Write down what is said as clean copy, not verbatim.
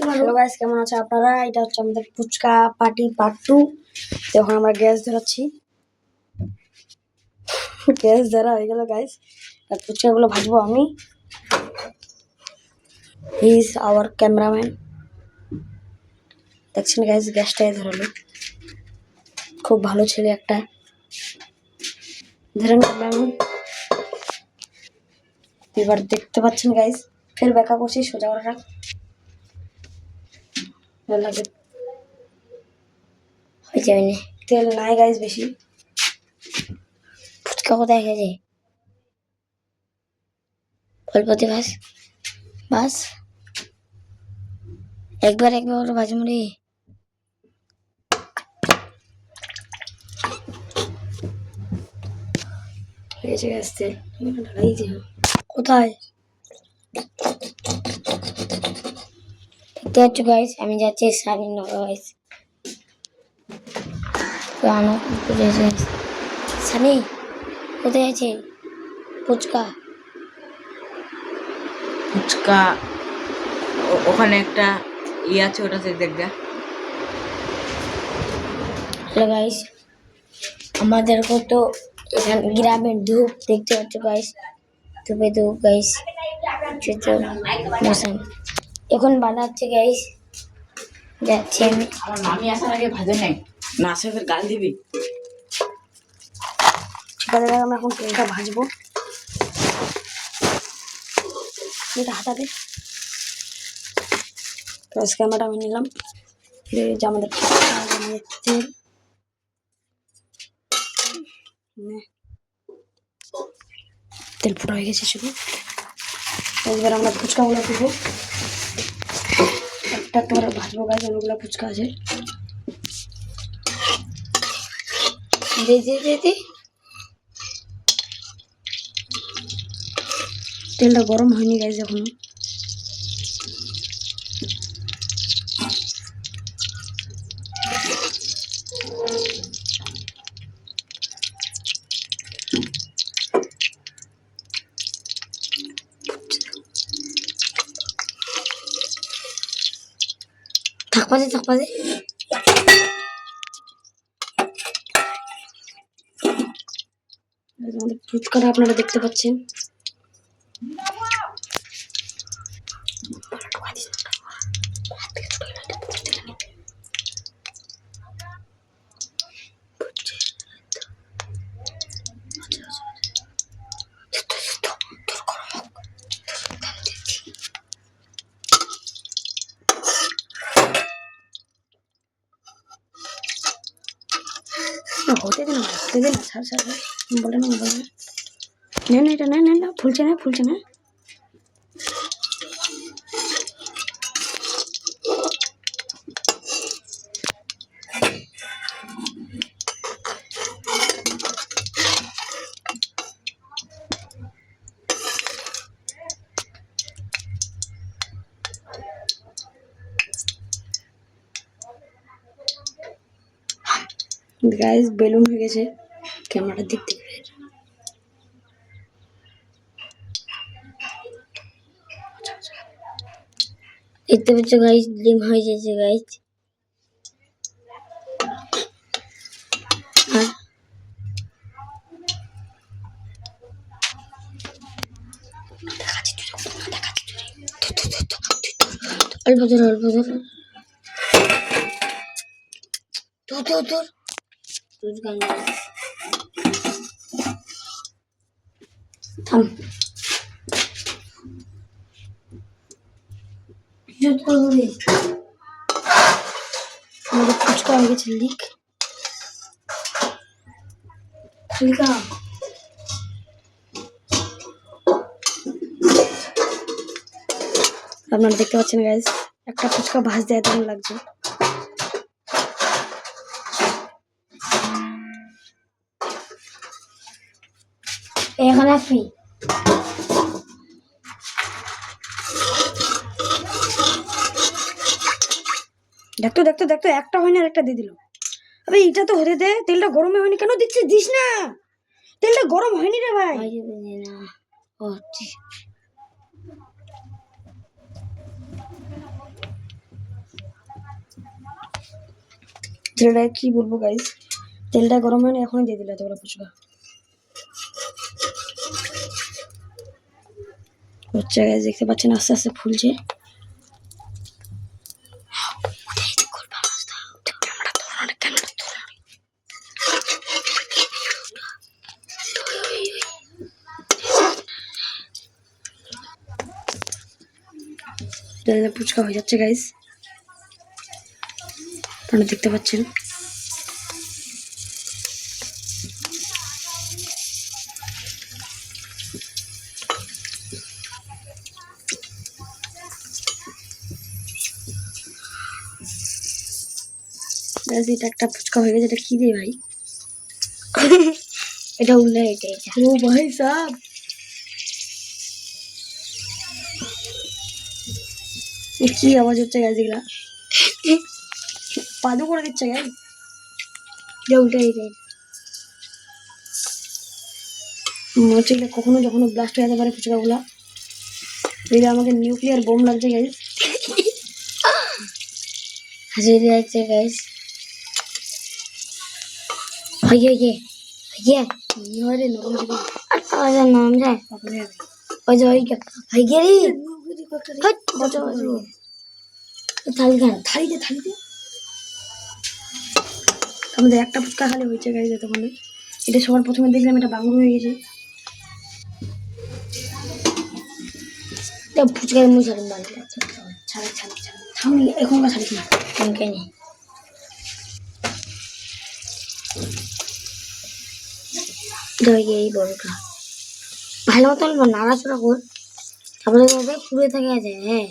Hello guys, কেমন আছে আপনারা? এটা হচ্ছে আমাদের ফুচকা পার্টি পার্ট 2। এখন আমরা গ্যাস ধরাচ্ছি। গ্যাস ধরা হয়ে গেল গাইস, আর ফুচকাগুলো ভাজবো আমি। He is our cameraman. দেখছেন গাইস, গ্যাসটাই ধরালো। খুব ভালো ছেলে একটা। ধরেন ক্যামেরাম্যান। এবার দেখতে পাচ্ছেন গাইস, ফের ব্যাকা করছি সোজা করে রাখ। লাগে হয়ে যাবে না, তেল নাই গাইস বেশি। ফুচকা কোথায় গেছে? ফলপতি বাস বাস একবার ভাজমুড়ি। হয়েছে গ্যাস, তেল ঢালাই দিও। কোথায় দেখতে পাচ্ছ গাইস, আমি যাচ্ছি সাবিনগর গাইস। সানি কোথায় আছে? ফুচকা ফুচকা ওখানে একটা আছে, ওটাতে দেখবে। হ্যালো গাইস, আমাদেরকে তো এখানে গ্রামের ধূপ দেখতে পাচ্ছ গাইস। ধূপে ধূপ গাইস, মশান এখন বানাচ্ছে গাইস। যাচ্ছি আমি। আমার মামি আসার আগে ভাজে নাই না, আসে ফের গাল দিবি। ঠিক আছে, আমরা এখন তেলটা ভাজবো। এটা হাতাতে ক্যামেরাটা আমি নিলাম। যে আমাদের তেল তেল পুরো হয়ে গেছে শুধু। এবার আমরা ফুচকাগুলো দেবো, একটা একটা করে ভাজবো গাইস। অনেকগুলো ফুচকা আছে। তেলটা গরম হয়নি গাইস এখনো। থাকবা দে আমাদের ফুচকাটা আপনারা দেখতে পাচ্ছেন। হতে দে না, ছাড় বলে না এটা না ফুলছে না। গাইস বেলুন হয়ে গেছে ক্যামেরার দিক থেকে। দেখতে পাচ্ছ গাইস, ডিম হয়ে গেছে গাইস। অল্প ধর থাম। আমাদের ফুচকা হয়ে গেছে লিক। আপনারা দেখতে পাচ্ছেন গাইস, একটা ফুচকা ভাজতে এত টাইম লাগছে। এখানে ফ্রি দেখতো একটা হয়নি আর একটা দিয়ে দিল। আরে এটা তো হতে দে, তেলটা গরমে হয়নি কেন দিস না। তেলটা গরম হয়নি রে ভাই। তেলটা কি বলবো গাইস, তেলটা গরম হয়নি এখনই দিয়ে দিল এতগুলো ফুচকা। হচ্ছে গাইস, দেখতে পাচ্ছেন আস্তে আস্তে ফুলছে। তেলের ফুচকা হয়ে যাচ্ছে গাইস, আপনারা দেখতে পাচ্ছেন। গাইস এটা একটা ফুচকা হয়ে গেছে, এটা কি রে ভাই? এটা উল্লে এটা ও ভাই সাব, কি আওয়াজ হচ্ছে গাইস? এগুলা পাদু করে দিচ্ছে গাইস, এটা উল্টে এটা হচ্ছে গিয়ে কখনো যখনো ব্লাস্ট হয়ে যেতে পারে ফুচকাগুলা। এটা আমাকে নিউক্লিয়ার বোম লাগছে গাইস। হাসি যাচ্ছে গাইস। হয়ে গিয়ে হয়ে রে নরম ছিল আর নাম যায় ওই যে ওই হয়ে গিয়ে রে বচো বচো থালি খান থালিতে থালিতে। আমাদের একটা ফুচকা খালি হয়েছে গাইস এতক্ষণে। এটা সবার প্রথমে দেখলাম এটা বাঙুর হয়ে গেছে। ফুচকার মুখ ছাড়ুন ভালো ছাড়া ছাড়া ছাড়া থামি এখনকার ছাড়িস না এখনকে নেই। এই বড়টা ভালো মতন নাড়াচড়া কর, তারপরে পুড়ে থাকে আছে। হ্যাঁ